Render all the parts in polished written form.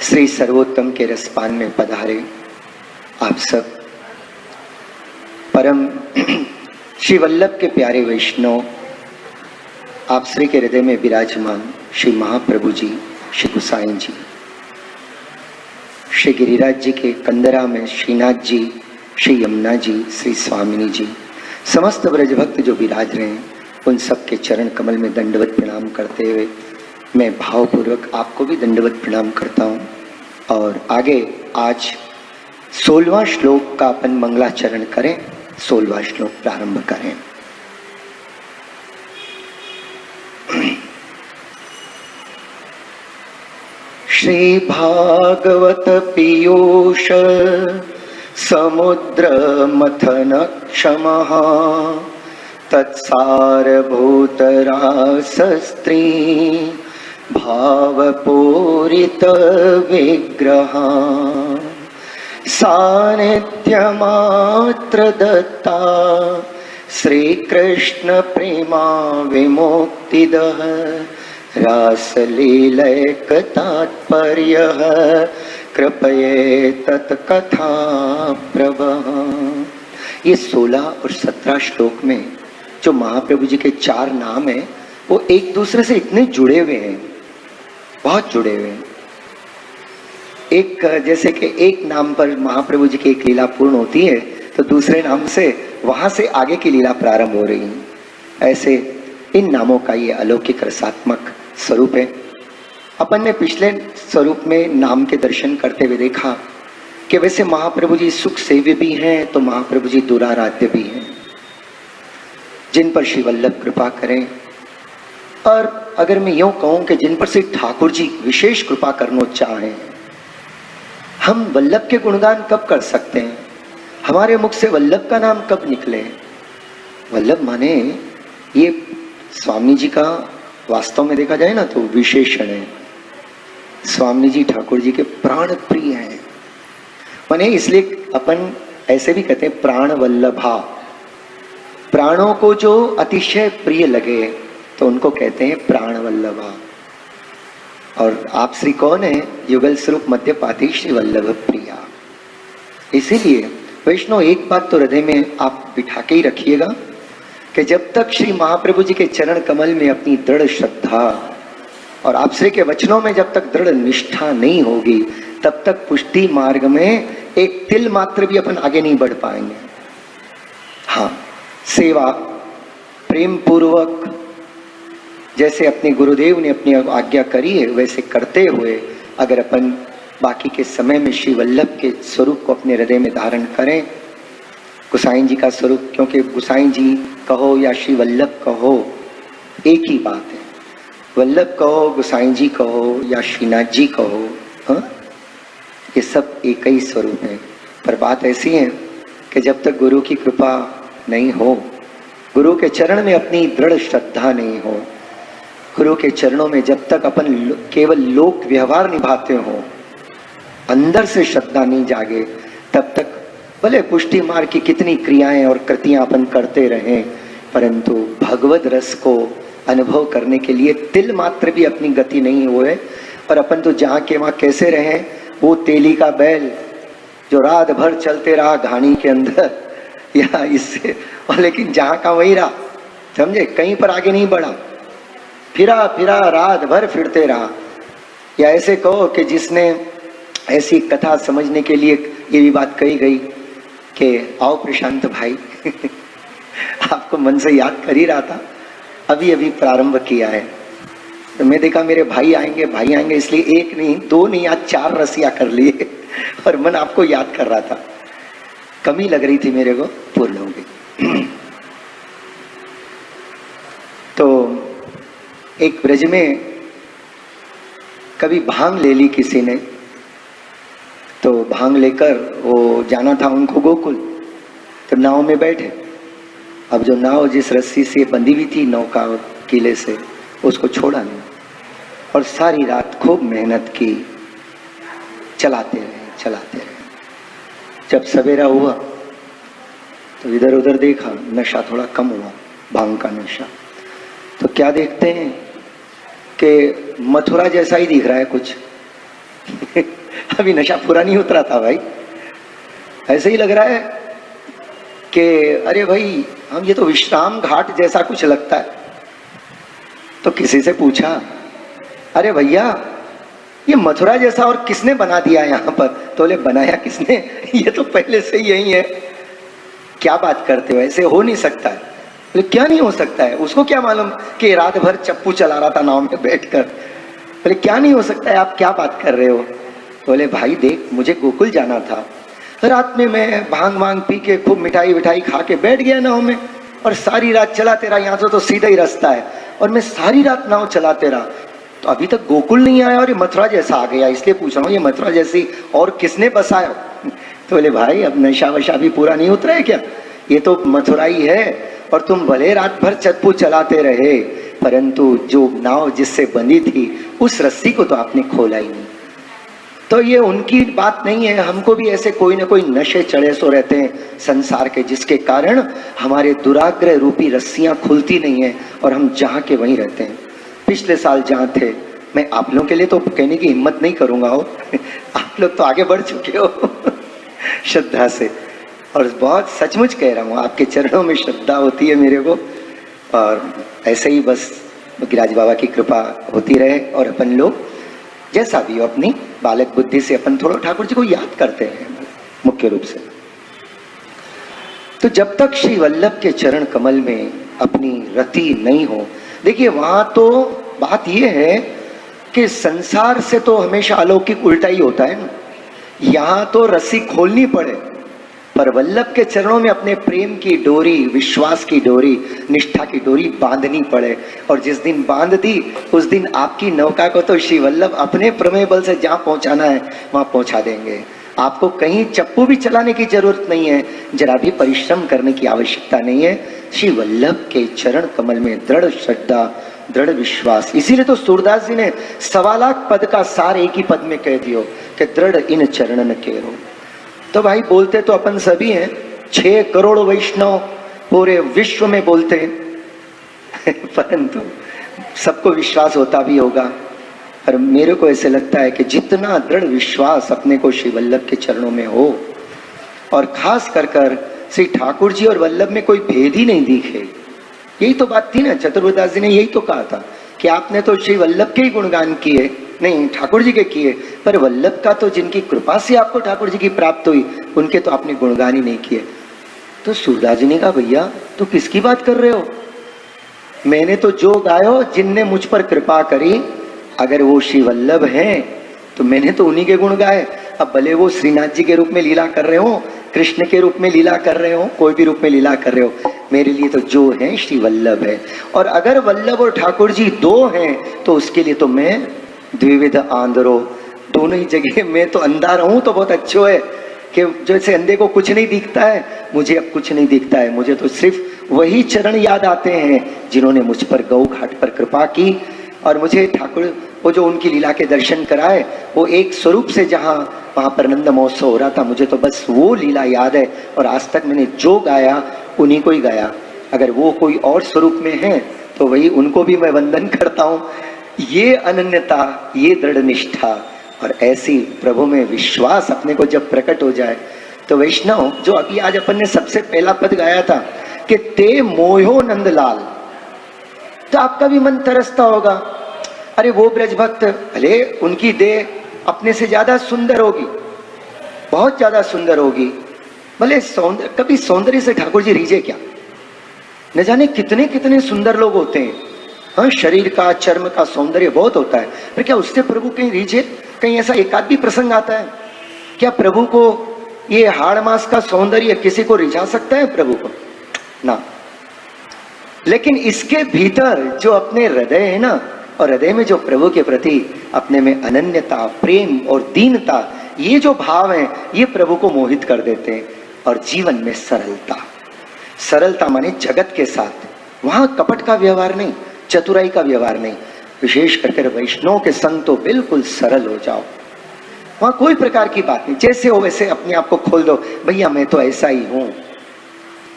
श्री सर्वोत्तम के रसपान में पधारे आप सब परम श्री वल्लभ के प्यारे वैष्णव, आप श्री के हृदय में विराजमान श्री महाप्रभु जी, श्री गोसाई जी, श्री गिरिराज जी के कंदरा में श्रीनाथ जी, श्री यमुना जी, श्री स्वामिनी जी, समस्त ब्रजभक्त जो विराज रहे हैं उन सब के चरण कमल में दंडवत प्रणाम करते हुए मैं भावपूर्वक आपको भी दंडवत प्रणाम करता हूँ। और आगे आज 16वां श्लोक का अपन मंगलाचरण करें। 16वां श्लोक प्रारंभ करें। श्री भागवत पीयूष समुद्र मथन क्षमः तत्सारभूत रासस्त्री भावपूरित विग्रह सानिध्यमात्र दत्ता श्रीकृष्ण प्रेमा विमुक्तिदः रासलीलैक तात्पर्य कृपये तत्कथा प्रभः। ये 16 और 17 श्लोक में जो महाप्रभु जी के 4 नाम हैं वो एक दूसरे से इतने जुड़े हुए हैं, बहुत जुड़े हुए हैं। एक जैसे कि एक नाम पर महाप्रभु जी की एक लीला पूर्ण होती है तो दूसरे नाम से वहां से आगे की लीला प्रारंभ हो रही है। ऐसे इन नामों का ये अलौकिक रसात्मक स्वरूप है। अपन ने पिछले स्वरूप में नाम के दर्शन करते हुए देखा कि वैसे महाप्रभु जी सुख सेव्य भी हैं तो महाप्रभु जी दुराराध्य भी हैं, जिन पर श्री वल्लभ कृपा करें। और अगर मैं यूं कहूं कि जिन पर श्री ठाकुर जी विशेष कृपा करना चाहें, हम वल्लभ के गुणगान कब कर सकते हैं? हमारे मुख से वल्लभ का नाम कब निकले? वल्लभ माने ये स्वामी जी का वास्तव में देखा जाए ना तो विशेषण है। स्वामी जी ठाकुर जी के प्राण प्रिय हैं, माने इसलिए अपन ऐसे भी कहते हैं प्राण वल्लभा। प्राणों को जो अतिशय प्रिय लगे तो उनको कहते हैं प्राण वल्लभा। और आप श्री कौन है? युगल स्वरूप मध्यपाती श्री वल्लभ प्रिया। इसीलिए वैष्णव एक बात तो हृदय में आप बिठा के ही रखिएगा कि जब तक श्री महाप्रभु जी के चरण कमल में अपनी दृढ़ श्रद्धा और आप श्री के वचनों में जब तक दृढ़ निष्ठा नहीं होगी तब तक पुष्टि मार्ग में एक तिल मात्र भी अपन आगे नहीं बढ़ पाएंगे। हाँ, सेवा प्रेम पूर्वक जैसे अपने गुरुदेव ने अपनी आज्ञा करी है वैसे करते हुए अगर अपन बाकी के समय में श्री वल्लभ के स्वरूप को अपने हृदय में धारण करें, गोसाई जी का स्वरूप, क्योंकि गोसाई जी कहो या श्री वल्लभ कहो एक ही बात है। वल्लभ कहो, गोसाई जी कहो या श्रीनाथ जी कहो, हाँ, ये सब एक ही स्वरूप है। पर बात ऐसी है कि जब तक गुरु की कृपा नहीं हो, गुरु के चरण में अपनी दृढ़ श्रद्धा नहीं हो, गुरु के चरणों में जब तक अपन केवल लोक व्यवहार निभाते हो, अंदर से श्रद्धा नहीं जागे, तब तक भले पुष्टि मार्ग की कितनी क्रियाएं और कृतियां अपन करते रहें, परंतु भगवत रस को अनुभव करने के लिए तिल मात्र भी अपनी गति नहीं हुए। और अपन तो जहाँ के वहाँ कैसे रहें, वो तेली का बैल जो रात भर चलते रहा घानी के अंदर या इससे, और लेकिन जहाँ का वही रहा, समझे, कहीं पर आगे नहीं बढ़ा, फिरा फिरा रात भर फिरते रहा। या ऐसे कहो कि जिसने ऐसी कथा समझने के लिए ये भी बात कही गई कि आओ प्रशांत भाई आपको मन से याद कर ही रहा था, अभी अभी प्रारंभ किया है। तो मैं देखा मेरे भाई आएंगे, इसलिए एक नहीं, 2 नहीं, आज 4 रसिया कर लिए और मन आपको याद कर रहा था। कमी लग रही थी मेरे को, पूर्ण हो गई। तो एक ब्रज में कभी भांग ले ली किसी ने, तो भांग लेकर वो जाना था उनको गोकुल, तो नाव में बैठे। अब जो नाव जिस रस्सी से बंधी हुई थी नौका किले से, उसको छोड़ा नहीं और सारी रात खूब मेहनत की, चलाते रहे। जब सवेरा हुआ तो इधर उधर देखा, नशा थोड़ा कम हुआ, भांग का नशा। तो क्या देखते हैं कि मथुरा जैसा ही दिख रहा है कुछ अभी नशा पूरा नहीं उतरा था भाई। ऐसे ही लग रहा है कि अरे भाई हम ये तो विश्राम घाट जैसा कुछ लगता है। तो किसी से पूछा, अरे भैया ये मथुरा जैसा और किसने बना दिया यहाँ पर? तो बोले बनाया किसने, ये तो पहले से ही यही है। क्या बात करते हो, ऐसे हो नहीं सकता है। बोले क्या नहीं हो सकता है, उसको क्या मालूम कि रात भर चप्पू चला रहा था नाव में बैठकर। बोले क्या नहीं हो सकता है, आप क्या बात कर रहे हो? बोले भाई देख, मुझे गोकुल जाना था, रात में मैं भांग वांग पी के खूब मिठाई विठाई खा के बैठ गया नाव में, और सारी रात चलाते रहा। यहाँ से तो सीधा ही रास्ता है, और मैं सारी रात नाव चलाते रहा, तो अभी तक गोकुल नहीं आया और ये मथुरा जैसा आ गया। इसलिए पूछ रहा हूँ ये मथुरा जैसी और किसने बसाया? तो बोले भाई अब नशा वशा भी पूरा नहीं उतरा है क्या, ये तो मथुरा ही है। और तुम भले रात भर चप्पू चलाते रहे, परंतु जो नाव जिससे बंधी थी उस रस्सी को तो आपने खोला ही नहीं। तो ये उनकी बात नहीं है, हमको भी ऐसे कोई ना कोई नशे चढ़े सो रहते हैं संसार के, जिसके कारण हमारे दुराग्रह रूपी रस्सियां खुलती नहीं है और हम जहाँ के वहीं रहते हैं। पिछले साल जहाँ थे, मैं आप लोगों के लिए तो कहने की हिम्मत नहीं करूंगा हो आप लोग तो आगे बढ़ चुके हो श्रद्धा से, और बहुत सचमुच कह रहा हूँ, आपके चरणों में श्रद्धा होती है मेरे को। और ऐसे ही बस गिरिराज बाबा की कृपा होती रहे, और अपन लोग जैसा भी हो अपनी बालक बुद्धि से अपन थोड़ा ठाकुर जी को याद करते हैं मुख्य रूप से। तो जब तक श्री वल्लभ के चरण कमल में अपनी रति नहीं हो, देखिए वहां तो बात यह है कि संसार से तो हमेशा अलौकिक उल्टा ही होता है ना। यहाँ तो रस्सी खोलनी पड़े, पर वल्लभ के चरणों में अपने प्रेम की डोरी, विश्वास की डोरी, निष्ठा की डोरी बांधनी पड़े। और जिस दिन बांध दी उस दिन आपकी नौका को तो श्री वल्लभ अपने प्रमेय बल से जहाँ पहुँचाना है वहाँ पहुँचा देंगे। आपको कहीं चप्पू भी चलाने की जरूरत नहीं है, जरा भी परिश्रम करने की आवश्यकता नहीं है। श्री वल्लभ के चरण कमल में दृढ़ श्रद्धा, दृढ़ विश्वास। इसीलिए तो सूरदास जी ने 1.25 लाख पद का सार एक ही पद में कह दियो कि दृढ़ इन चरणन केरो। तो भाई बोलते तो अपन सभी हैं, 6 करोड़ वैष्णव पूरे विश्व में बोलते हैं परंतु सबको विश्वास होता भी होगा। पर मेरे को ऐसे लगता है कि जितना दृढ़ विश्वास अपने को श्री वल्लभ के चरणों में हो, और खास कर श्री ठाकुर जी और वल्लभ में कोई भेद ही नहीं दिखे। यही तो बात थी ना, चतुर्वेदास जी ने यही तो कहा था कि आपने तो श्री वल्लभ के ही गुणगान किए, नहीं ठाकुर जी के किए, पर वल्लभ का तो जिनकी कृपा से आपको ठाकुर जी की प्राप्त हुई उनके तो आपने गुणगान ही नहीं किए। तो सूरदास जी ने कहा भैया तो किसकी बात कर रहे हो, मैंने तो जो गायो जिनने मुझ पर कृपा करी, अगर वो श्री वल्लभ हैं तो मैंने तो उन्हीं के गुण गाए। अब भले वो श्रीनाथ जी के रूप में लीला कर रहे हो, कृष्ण के रूप में लीला कर रहे हो, कोई भी रूप में लीला कर रहे हो, मेरे लिए तो जो है श्री वल्लभ है। और अगर वल्लभ और ठाकुर जी दो हैं तो उसके लिए तो मैं द्विविध आंधरो, दोनों ही जगह मैं तो अंधा रहूं तो बहुत अच्छो है। कि जैसे अंधे को कुछ नहीं दिखता है, मुझे अब कुछ नहीं दिखता है, मुझे तो सिर्फ वही चरण याद आते हैं जिन्होंने मुझ पर गौ घाट पर कृपा की, और मुझे ठाकुर वो जो उनकी लीला के दर्शन कराए, वो एक स्वरूप से जहाँ वहाँ पर नंद महोत्सव हो रहा था, मुझे तो बस वो लीला याद है। और आज तक मैंने जो गाया उन्हीं को ही गाया। अगर वो कोई और स्वरूप में है तो वही उनको भी मैं वंदन करता हूँ। ये अनन्यता, ये दृढ़ निष्ठा और ऐसी प्रभु में विश्वास अपने को जब प्रकट हो जाए तो वैष्णव, जो अभी आज अपन ने सबसे पहला पद गाया था कि ते मोहो नंदलाल, तो आपका भी मन तरसता होगा, अरे वो ब्रज भक्त भले उनकी देह अपने से ज्यादा सुंदर होगी, बहुत ज्यादा सुंदर होगी, भले सौंदर्य, कभी सौंदर्य से ठाकुर जी रीझे क्या? न जाने कितने कितने सुंदर लोग होते हैं। हाँ, शरीर का, चर्म का सौंदर्य बहुत होता है, पर क्या उससे प्रभु कहीं रीझे? कहीं ऐसा एकाध भी प्रसंग आता है क्या प्रभु को ये हाड़ मास का सौंदर्य किसी को रिझा सकता है? प्रभु को ना। लेकिन इसके भीतर जो अपने हृदय है ना, और हृदय में जो प्रभु के प्रति अपने में अनन्यता, प्रेम और दीनता, ये जो भाव है, ये प्रभु को मोहित कर देते हैं। और जीवन में सरलता, सरलता माने जगत के साथ, वहां कपट का व्यवहार नहीं, चतुराई का व्यवहार नहीं। विशेष करके वैष्णव के संग तो बिल्कुल सरल हो जाओ, वहां कोई प्रकार की बात नहीं, जैसे हो वैसे अपने आप को खोल दो, भैया मैं तो ऐसा ही हूं,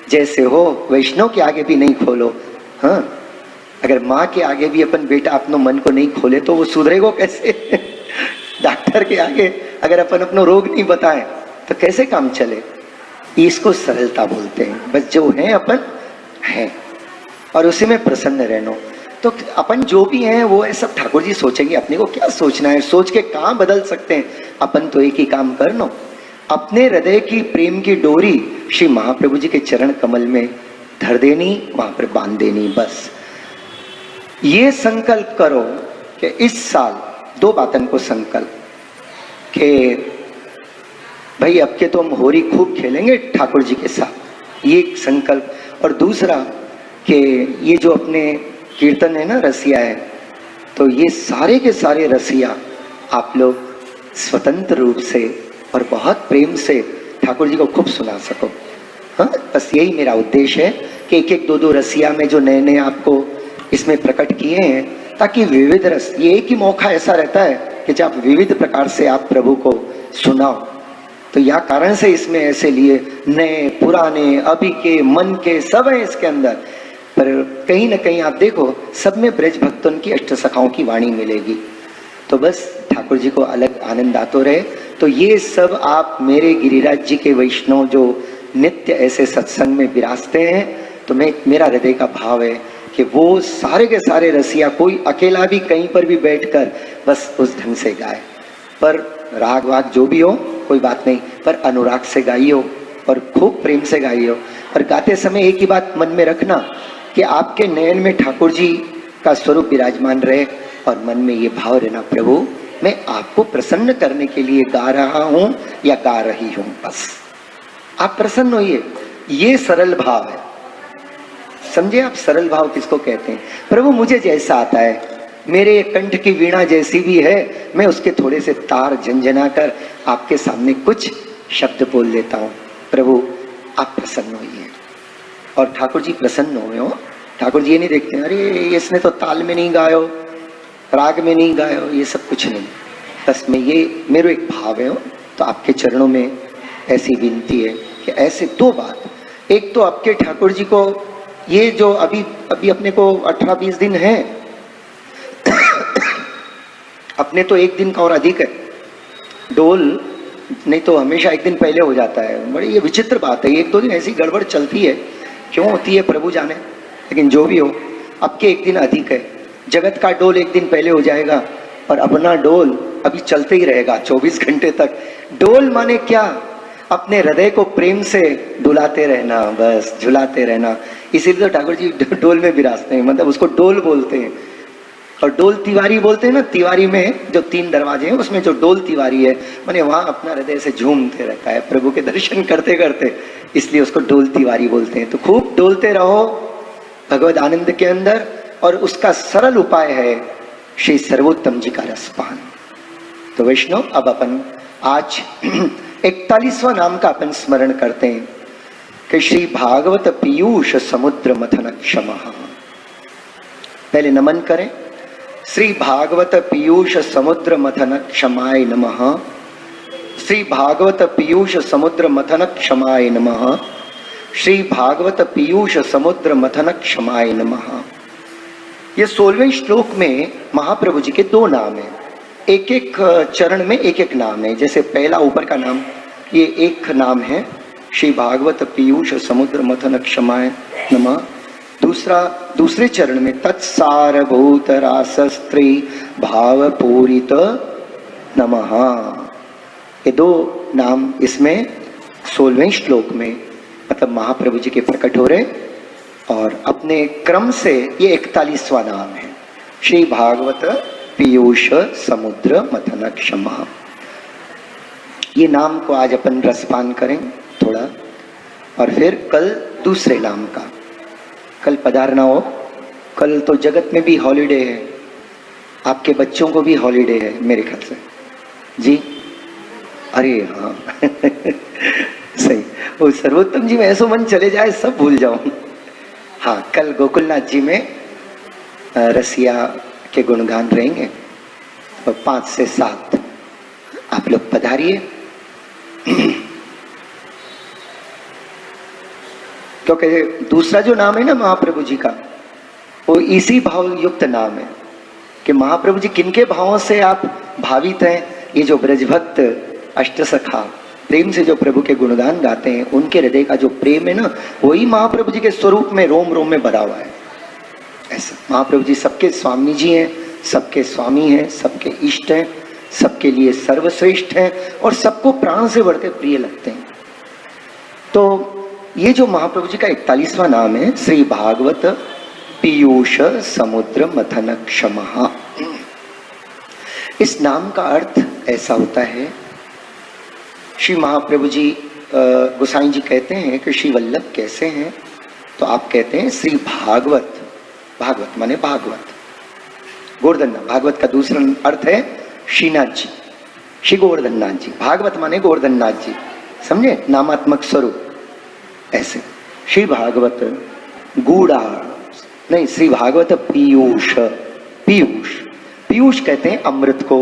जैसे हो। वैष्णव के आगे भी नहीं खोलो। हाँ, अगर माँ के आगे भी अपन बेटा अपने मन को नहीं खोले तो वो सुधरेगो कैसे डॉक्टर के आगे अगर अपन अपना रोग नहीं बताएं तो कैसे काम चले। इसको सरलता बोलते हैं। बस जो है अपन हैं और उसी में प्रसन्न रहना। तो अपन जो भी हैं वो है सब ठाकुर जी सोचेंगे। अपने को क्या सोचना है, सोच के कहाँ बदल सकते हैं। अपन तो एक ही काम करना, अपने हृदय की प्रेम की डोरी श्री महाप्रभु जी के चरण कमल में धर देनी, वहां पर बांध देनी। बस ये संकल्प करो कि इस साल दो बातन को संकल्प कि भाई अब के तो हम होरी खूब खेलेंगे ठाकुर जी के साथ, ये एक संकल्प। और दूसरा कि ये जो अपने कीर्तन है ना, रसिया है, तो ये सारे के सारे रसिया आप लोग स्वतंत्र रूप से और बहुत प्रेम से ठाकुर जी को खूब सुना सको। हाँ, बस यही मेरा उद्देश्य है कि एक एक दो दो रसिया में जो नए नए आपको इसमें प्रकट किए हैं, ताकि विविध रस, ये एक ही मौका ऐसा रहता है कि जब विविध प्रकार से आप प्रभु को सुनाओ। तो यह कारण से इसमें ऐसे लिए नए पुराने अभी के मन के सब है इसके अंदर। पर कहीं ना कहीं आप देखो सब में ब्रज भक्तों की अष्टसखाओं की वाणी मिलेगी। तो बस ठाकुर जी को अलग आनंद आते रहे। तो ये सब आप मेरे गिरिराज जी के वैष्णव जो नित्य ऐसे सत्संग में विराजते हैं, तो मेरा हृदय का भाव है कि वो सारे के सारे रसिया कोई अकेला भी कहीं पर भी बैठकर बस उस ढंग से गाए। पर राग वाग जो भी हो कोई बात नहीं, पर अनुराग से गाइयो और खूब प्रेम से गाइयो। और गाते समय एक ही बात मन में रखना कि आपके नयन में ठाकुर जी का स्वरूप विराजमान रहे और मन में ये भाव रहना, प्रभु मैं आपको प्रसन्न करने के लिए गा रहा हूं या गा रही हूं, बस आप प्रसन्न होइए। ये सरल भाव है। समझे आप सरल भाव किसको कहते हैं? प्रभु मुझे जैसा आता है, मेरे कंठ की वीणा जैसी भी है, मैं उसके थोड़े से तार झंझना कर आपके सामने कुछ शब्द बोल लेता हूं। प्रभु आप प्रसन्न होइए। और ठाकुर जी प्रसन्न हुए हो। ठाकुर जी ये नहीं देखते अरे इसने तो ताल में नहीं गायो, राग में नहीं गायो, ये सब कुछ नहीं। बस मैं ये मेरा एक भाव है। तो आपके चरणों में ऐसी विनती है कि ऐसे दो बात, एक तो आपके ठाकुर जी को ये जो अभी अपने को 18-20 दिन है अपने तो एक दिन का और अधिक है डोल, नहीं तो हमेशा एक दिन पहले हो जाता है। बड़ी ये विचित्र बात है, एक दो दिन ऐसी गड़बड़ चलती है, क्यों होती है प्रभु जाने। लेकिन जो भी हो, अब के एक दिन अधिक है। जगत का डोल एक दिन पहले हो जाएगा और अपना डोल अभी चलते ही रहेगा 24 घंटे तक। डोल माने क्या? अपने हृदय को प्रेम से डुलाते रहना, बस झुलाते रहना। इसीलिए तो ठाकुर जी डोल में विराजते हैं, मतलब उसको डोल बोलते हैं। और डोल तिवारी बोलते हैं ना, तिवारी में जो 3 दरवाजे हैं उसमें जो डोल तिवारी है, माने वहां अपना हृदय से झूमते रहता है प्रभु के दर्शन करते करते, इसलिए उसको डोल तिवारी बोलते हैं। तो खूब डोलते रहो भगवद आनंद के अंदर। और उसका सरल उपाय है श्री सर्वोत्तम जी का रसपान। तो वैष्णव अब अपन आज 41वां नाम का अपन स्मरण करते हैं कि श्री भागवत पीयूष समुद्र मथन क्षमा। पहले नमन करें। श्री भागवत पीयूष समुद्र मथन क्षमाय नमः। श्री भागवत पीयूष समुद्र मथन क्षमाय नमः। श्री भागवत पीयूष समुद्र मथन क्षमाय नमः। ये 16वें श्लोक में महाप्रभु जी के 2 नाम हैं। एक एक चरण में एक एक नाम है। जैसे पहला ऊपर का नाम ये एक नाम है श्री भागवत पीयूष समुद्र मथन क्षमाय नमः। दूसरे चरण में तत्सारभूत रासस्त्री भाव पूरित नमः। ये 2 नाम इसमें 16वें श्लोक में मतलब महाप्रभु जी के प्रकट हो रहे। और अपने क्रम से ये 41वां नाम है श्री भागवत पीयूष समुद्र मथन क्षमा। ये नाम को आज अपन रसपान करें थोड़ा, और फिर कल दूसरे नाम का। कल पधारना हो, कल तो जगत में भी हॉलीडे है, आपके बच्चों को भी हॉलीडे है मेरे ख्याल से जी। अरे हाँ सही, वो सर्वोत्तम जी में ऐसो मन चले जाए सब भूल जाऊं। हाँ, कल गोकुलनाथ जी में रसिया के गुणगान रहेंगे। तो 5 से 7 आप लोग पधारिए। क्योंकि दूसरा जो नाम है ना महाप्रभु जी का, वो इसी भाव युक्त नाम है कि महाप्रभु जी किनके भावों से आप भावित हैं, ये जो ब्रजभक्त अष्टसखा प्रेम से जो प्रभु के गुणगान गाते हैं, उनके हृदय का जो प्रेम है ना, वही महाप्रभु जी के स्वरूप में रोम रोम में भरा हुआ है। ऐसा महाप्रभु जी सबके स्वामी जी हैं, सबके स्वामी हैं, सबके इष्ट हैं, सबके लिए सर्वश्रेष्ठ हैं और सबको प्राण से बढ़ के प्रिय लगते हैं। तो ये जो महाप्रभु जी का 41वां नाम है, श्री भागवत पीयूष समुद्र मथन क्षमा। इस नाम का अर्थ ऐसा होता है, श्री महाप्रभु जी गोसाई जी कहते हैं कि श्री वल्लभ कैसे हैं, तो आप कहते हैं श्री भागवत। भागवत माने भागवत, गोवर्धननाथ। भागवत का दूसरा अर्थ है श्रीनाथ जी, श्री गोवर्धननाथ जी। भागवत माने गोवर्धननाथ जी, समझे, नामात्मक स्वरूप। ऐसे श्री भागवत गूढ़ा नहीं, श्री भागवत पीयूष। पीयूष, पीयूष कहते हैं अमृत को।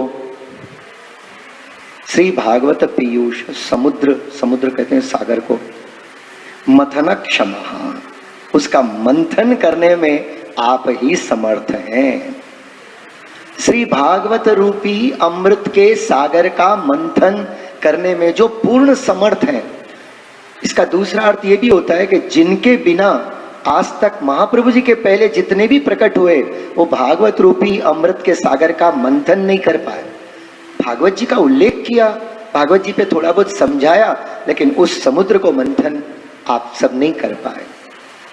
श्री भागवत पीयूष समुद्र, समुद्र कहते हैं सागर को। मथन क्षमा, उसका मंथन करने में आप ही समर्थ हैं। श्री भागवत रूपी अमृत के सागर का मंथन करने में जो पूर्ण समर्थ हैं। इसका दूसरा अर्थ यह भी होता है कि जिनके बिना आज तक महाप्रभु जी के पहले जितने भी प्रकट हुए, वो भागवत रूपी अमृत के सागर का मंथन नहीं कर पाए। भागवत जी का उल्लेख किया, भागवत जी पे थोड़ा बहुत समझाया, लेकिन उस समुद्र को मंथन आप सब नहीं कर पाए।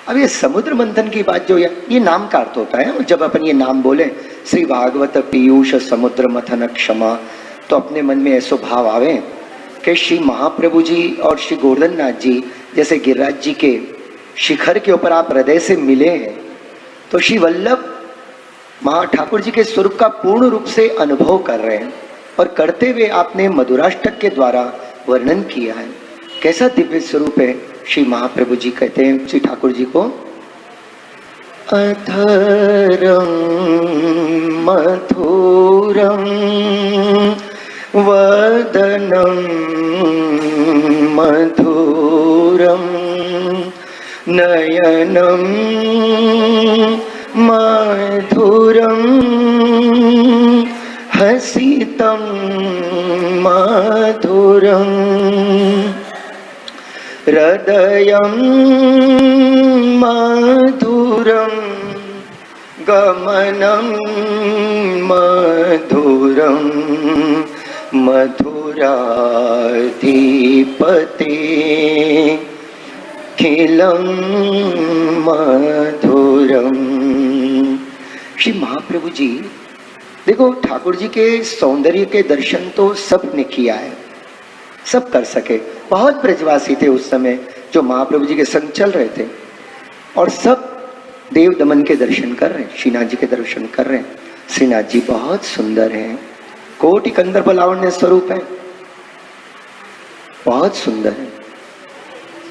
अब ये समुद्र मंथन की बात जो है, ये नाम का अर्थ होता है। जब अपन ये नाम बोले श्री भागवत पीयूष समुद्र मथन क्षमा, तो अपने मन में ऐसा भाव आवे कि श्री महाप्रभु जी और श्री गोवर्धननाथ जी जैसे गिरिराज जी के शिखर के ऊपर आप हृदय से मिले हैं, तो श्री वल्लभ महा ठाकुर जी के स्वरूप का पूर्ण रूप से अनुभव कर रहे हैं। और करते हुए आपने मधुराष्टक के द्वारा वर्णन किया है, कैसा दिव्य स्वरूप है। श्री महाप्रभु जी कहते हैं श्री ठाकुर जी को, अधरम मधुरम वदनम मधुरम नयनम मधुरम हसितम मधुरम हृदयं मधुरं गमनं मधुरं मधुराधिपते खिलं मधुरं। श्री महाप्रभु जी देखो, ठाकुर जी के सौंदर्य के दर्शन तो सबने किया है, सब कर सके। बहुत ब्रजवासी थे उस समय जो महाप्रभु जी के संग चल रहे थे, और सब देव दमन के दर्शन कर रहे हैं, श्रीनाथ जी के दर्शन कर रहे हैं। श्रीनाथ जी बहुत सुंदर हैं, कोटि कंदर्प लावण्य स्वरूप है, बहुत सुंदर है,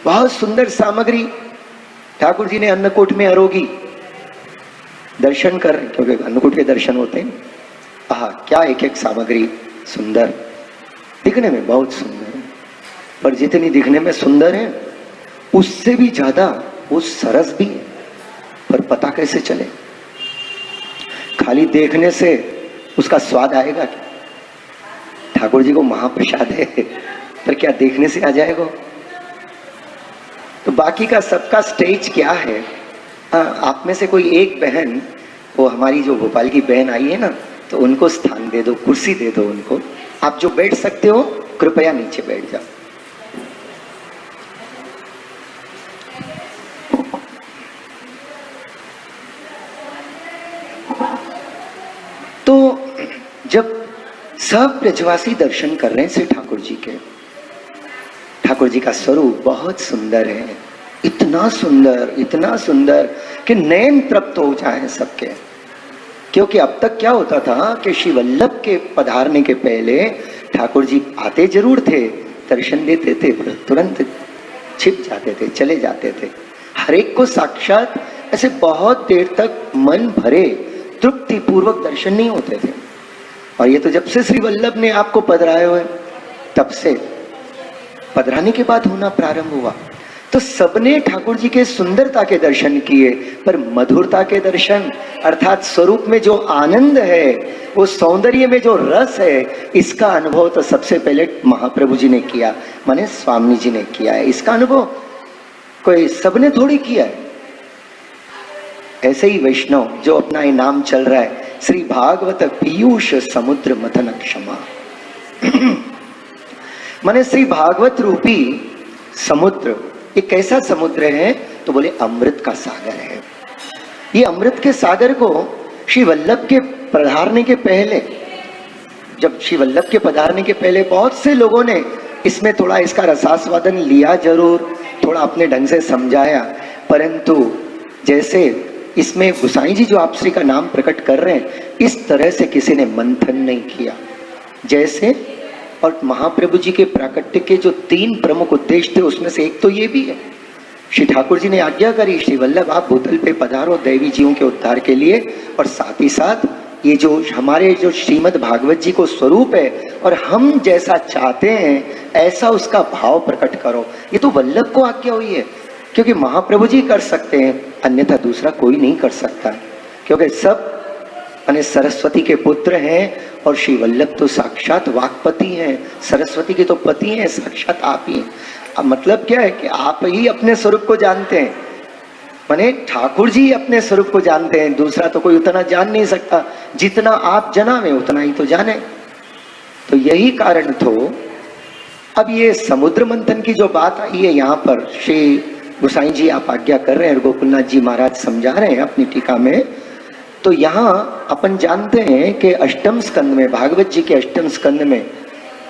बहुत सुंदर सामग्री। ठाकुर जी ने अन्नकूट में आरोगी दर्शन कर रहे, क्योंकि अन्नकूट के दर्शन होते हैं। आहा, क्या एक एक सामग्री सुंदर, दिखने में बहुत सुंदर है, पर जितनी दिखने में सुंदर है उससे भी ज्यादा वो सरस भी है। पर पता कैसे चले? खाली देखने से उसका स्वाद आएगा क्या? ठाकुर जी को महाप्रसाद है, पर क्या देखने से आ जाएगा? तो बाकी का सबका स्टेज क्या है? आप में से कोई एक बहन, वो हमारी जो भोपाल की बहन आई है ना, तो उनको स्थान दे दो, कुर्सी दे दो उनको। आप जो बैठ सकते हो कृपया नीचे बैठ जाओ। तो जब सब ब्रजवासी दर्शन कर रहे हैं श्री ठाकुर जी के, ठाकुर जी का स्वरूप बहुत सुंदर है, इतना सुंदर कि नयन तृप्त हो जाए सबके। क्योंकि अब तक क्या होता था कि श्री वल्लभ के पधारने के पहले ठाकुर जी आते जरूर थे, दर्शन देते थे, तुरंत छिप जाते थे, चले जाते थे। हर एक को साक्षात ऐसे बहुत देर तक मन भरे तृप्ति पूर्वक दर्शन नहीं होते थे। और ये तो जब से श्री वल्लभ ने आपको पधराए हुए, तब से पधराने के बाद होना प्रारंभ हुआ। तो सबने ठाकुर जी के सुंदरता के दर्शन किए, पर मधुरता के दर्शन अर्थात स्वरूप में जो आनंद है, वो सौंदर्य में जो रस है, इसका अनुभव तो सबसे पहले महाप्रभु जी ने किया, माने स्वामी जी ने किया है। इसका अनुभव कोई सबने थोड़ी किया है। ऐसे ही वैष्णव जो अपना ये नाम चल रहा है, श्री भागवत पीयूष समुद्र मथन क्षमा माने श्री भागवत रूपी समुद्र, ये कैसा समुद्र है? तो बोले अमृत का सागर है। ये अमृत के सागर को श्री वल्लभ के पधारने के पहले, जब श्री वल्लभ के पधारने के पहले बहुत से लोगों ने इसमें थोड़ा इसका रसास्वादन लिया, जरूर थोड़ा अपने ढंग से समझाया, परंतु जैसे इसमें गोसाई जी जो आप श्री का नाम प्रकट कर रहे हैं, इस तरह से किसी ने मंथन नहीं किया जैसे। और महाप्रभु जी के प्राकट्य के जो 3 प्रमुख उद्देश्य थे, उसमें से एक तो ये भी है, श्री ठाकुर जी ने आज्ञा करी, श्री वल्लभ आप भूतल पे पधारो दैवी जीवों के उद्धार के लिए, और साथ ही साथ ये जो हमारे जो श्रीमद् भागवत जी को स्वरूप है और हम जैसा चाहते हैं ऐसा उसका भाव प्रकट करो। ये तो वल्लभ को आज्ञा हुई है, क्योंकि महाप्रभु जी कर सकते हैं, अन्यथा दूसरा कोई नहीं कर सकता, क्योंकि सब माने सरस्वती के पुत्र हैं, और श्री वल्लभ तो साक्षात वाक्पति हैं, सरस्वती के तो पति हैं, साक्षात आप ही हैं। अब मतलब क्या है कि आप ही अपने स्वरूप को जानते हैं, माने ठाकुर जी अपने स्वरूप को जानते हैं, दूसरा तो कोई उतना जान नहीं सकता, जितना आप जनावे उतना ही तो जाने। तो यही कारण तो अब ये समुद्र मंथन की जो बात आई है, यहाँ पर श्री गोसाई जी आप आज्ञा कर रहे हैं और गोकुलनाथ जी महाराज समझा रहे हैं अपनी टीका में। तो यहाँ अपन जानते हैं कि अष्टम स्कंद में, भागवत जी के अष्टम स्कंद में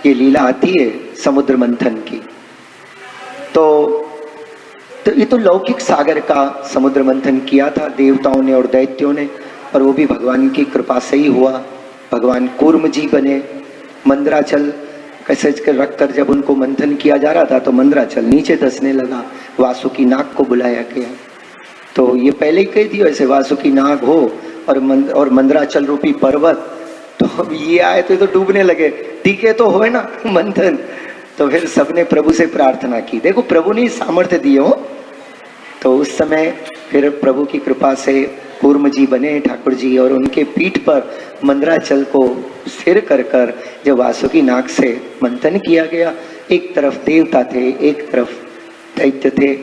ये लीला आती है समुद्र मंथन की। तो ये तो लौकिक सागर का समुद्र मंथन किया था देवताओं ने और दैत्यों ने, और वो भी भगवान की कृपा से ही हुआ। भगवान कूर्म जी बने, मंदराचल कैसे रख कर जब उनको मंथन किया जा रहा था तो मंदराचल नीचे धंसने लगा, वासुकी नाग को बुलाया गया। तो ये पहले ही कह दिया, ऐसे वासुकी नाग हो और मंदराचल रूपी पर्वत, तो अब ये आए तो डूबने लगे, टीके तो हो ना मंथन। तो फिर सबने प्रभु से प्रार्थना की, देखो प्रभु ने सामर्थ्य दिए हो। तो उस समय फिर प्रभु की कृपा से कूर्म जी बने ठाकुर जी, और उनके पीठ पर मंदराचल को स्थिर कर कर जब वासुकी नाग से मंथन किया गया, एक तरफ देवता थे, एक तरफ दैत्य थे,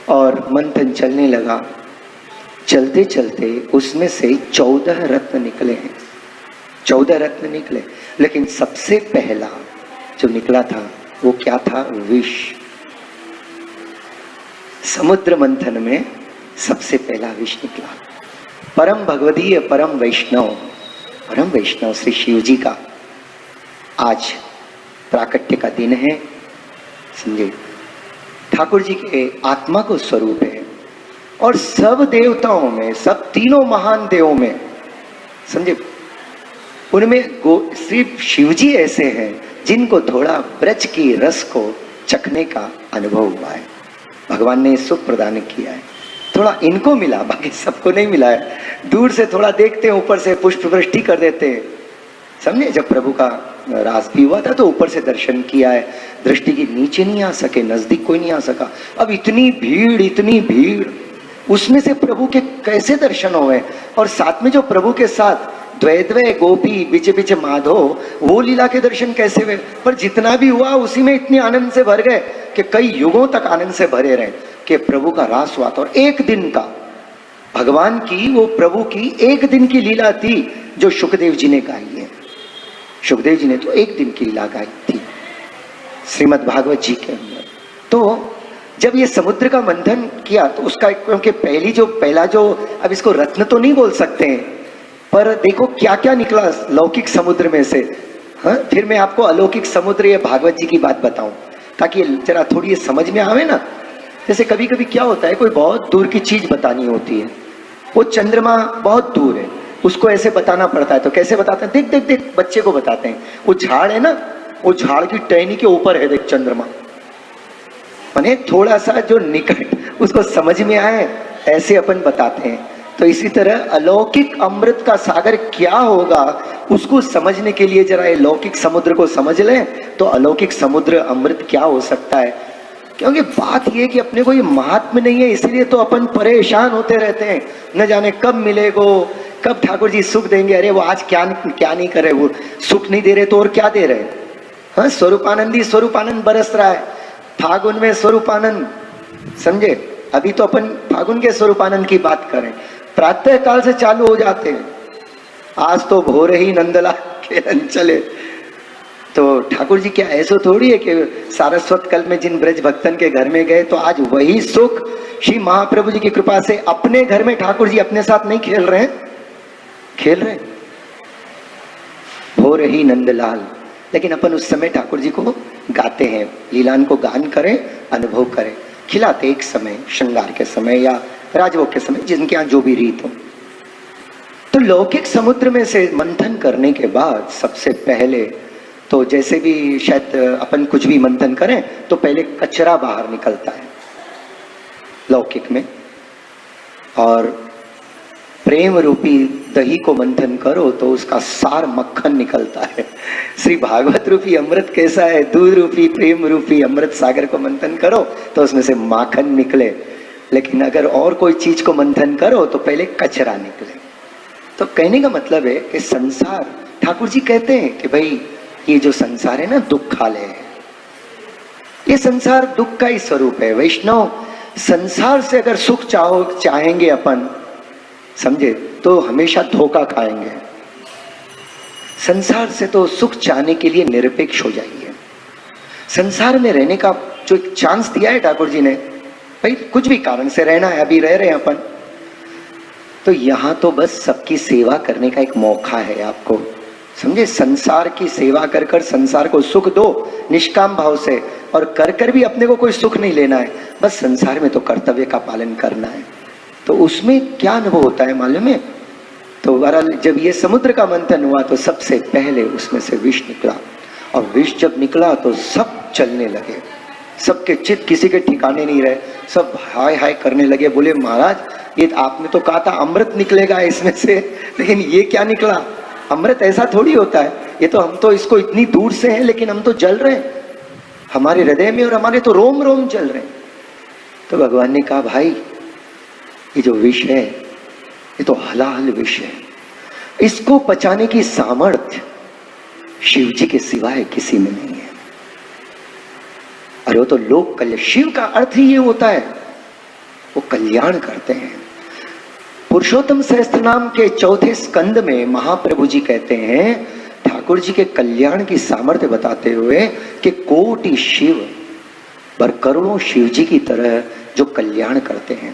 और मंथन चलने लगा। चलते चलते उसमें से 14 रत्न निकले हैं, 14 रत्न निकले, लेकिन सबसे पहला जो निकला था वो क्या था? विष। समुद्र मंथन में सबसे पहला विष निकला। परम भगवदीय परम वैष्णव श्री शिव जी का आज प्राकट्य का दिन है। समझे, ठाकुर जी के आत्मा को स्वरूप है, और सब देवताओं में, सब तीनों महान देवों में, समझे, उनमें श्री शिव जी ऐसे हैं जिनको थोड़ा ब्रज की रस को चखने का अनुभव हुआ है, भगवान ने सुख प्रदान किया है, थोड़ा इनको मिला, बाकी सबको नहीं मिला है। दूर से थोड़ा देखते हैं, ऊपर से पुष्प वृष्टि कर देते हैं। समझे, जब प्रभु का रास भी हुआ था तो ऊपर से दर्शन किया है, दृष्टि की नीचे नहीं आ सके, नजदीक कोई नहीं आ सका। अब इतनी भीड़, उसमें से प्रभु के कैसे दर्शन हुए, और साथ में जो प्रभु के साथ द्वैद्वय गोपी बिच बिच माधो, वो लीला के दर्शन कैसे हुए। पर जितना भी हुआ उसी में इतने आनंद से भर गए कि कई युगों तक आनंद से भरे रहे कि प्रभु का रास हुआ था। और एक दिन का भगवान की, वो प्रभु की एक दिन की लीला थी जो सुखदेव जी ने गाई है। सुखदेव जी ने तो एक दिन की लीला गाई थी श्रीमद् भागवत जी के अंदर। तो जब ये समुद्र का मंथन किया तो उसका, क्योंकि पहला जो अब इसको रत्न तो नहीं बोल सकते हैं, पर देखो क्या क्या निकला लौकिक समुद्र में से। हाँ, फिर मैं आपको अलौकिक समुद्र या भागवत जी की बात बताऊं ताकि जरा थोड़ी ये समझ में आवे ना। जैसे कभी कभी क्या होता है, कोई बहुत दूर की चीज बतानी होती है, वो चंद्रमा बहुत दूर है, उसको ऐसे बताना पड़ता है। तो कैसे बताते हैं? देख देख देख, बच्चे को बताते हैं, वो झाड़ है ना, वो झाड़ की टहनी के ऊपर है देख चंद्रमा, माने थोड़ा सा जो निकट उसको समझ में आए ऐसे अपन बताते हैं। तो इसी तरह अलौकिक अमृत का सागर क्या होगा उसको समझने के लिए जरा ये लौकिक समुद्र को समझ लें तो अलौकिक समुद्र अमृत क्या हो सकता है। क्योंकि बात ये कि अपने को ये महात्म नहीं है, इसलिए तो अपन परेशान होते रहते हैं, न जाने कब मिलेगो, कब ठाकुर जी सुख देंगे। अरे वो आज क्या नहीं कर रहे, वो सुख नहीं दे रहे तो और क्या दे रहे। हाँ, स्वरूपानंदी स्वरूपानंद बरस रहा है फागुन में, स्वरूपानंद, समझे। अभी तो अपन फागुन के स्वरूपानंद की बात करें, प्रातः काल से चालू हो जाते हैं। आज तो भोरे ही नंदलाल खेलन चले। तो ठाकुर जी क्या ऐसा थोड़ी है कि सारस्वत कल में जिन ब्रज भक्तन के घर में गए तो आज वही सुख श्री महाप्रभु जी की कृपा से अपने घर में ठाकुर जी अपने साथ नहीं खेल रहे हैं, खेल रहे हो रही नंदलाल। लेकिन अपन उस समय ठाकुर जी को गाते हैं, लीलान को गान करें, अनुभव करें, खिलाते एक समय, श्रृंगार के समय या राजभोग के समय, जिनके यहाँ जो भी रीत हो। तो लौकिक समुद्र में से मंथन करने के बाद सबसे पहले तो जैसे भी शायद अपन कुछ भी मंथन करें तो पहले कचरा बाहर निकलता है लौकिक में, और प्रेम रूपी दही को मंथन करो तो उसका सार मक्खन निकलता है। श्री भागवत रूपी अमृत कैसा है, दूध रूपी प्रेम रूपी अमृत सागर को मंथन करो तो उसमें से माखन निकले। लेकिन अगर और कोई चीज को मंथन करो तो पहले कचरा निकले। तो कहने का मतलब है कि संसार, ठाकुर जी कहते हैं कि भाई ये जो संसार है ना, दुखालय है। ये संसार दुख का ही स्वरूप है। वैष्णव, संसार से अगर सुख चाहेंगे अपन, समझे, तो हमेशा धोखा खाएंगे। संसार से तो सुख चाहने के लिए निरपेक्ष हो जाइए। संसार में रहने का जो एक चांस दिया है ठाकुर जी ने, भाई कुछ भी कारण से रहना है, अभी रह रहे हैं अपन, तो यहां तो बस सबकी सेवा करने का एक मौका है आपको, समझे। संसार की सेवा कर कर संसार को सुख दो निष्काम भाव से, और कर कर भी अपने को कोई सुख नहीं लेना है, बस संसार में तो कर्तव्य का पालन करना है। तो उसमें क्या अनुभव होता है मालूम है। तो बहरहाल जब ये समुद्र का मंथन हुआ तो सबसे पहले उसमें से विष निकला, और विष जब निकला तो सब चलने लगे, सबके चित्त किसी के ठिकाने नहीं रहे, सब हाय हाय करने लगे। बोले महाराज ये आपने तो कहा था अमृत निकलेगा इसमें से, लेकिन ये क्या निकला। अमृत ऐसा थोड़ी होता है, ये तो हम तो इसको इतनी दूर से हैं लेकिन हम तो जल रहे हैं, हमारे हृदय में और हमारे तो रोम रोम जल रहे हैं। तो भगवान ने कहा भाई ये जो विष है ये तो हलाल विष है, इसको पचाने की सामर्थ्य शिव जी के सिवाय किसी में नहीं है। अरे वो तो लोक कल्याण, शिव का अर्थ ही ये होता है, वो कल्याण करते हैं। पुरुषोत्तम सहस्त्र नाम के चौथे स्कंद में महाप्रभु जी कहते हैं, ठाकुर जी के कल्याण की सामर्थ्य बताते हुए कि कोटि शिव पर करोड़ों शिव जी की तरह जो कल्याण करते हैं।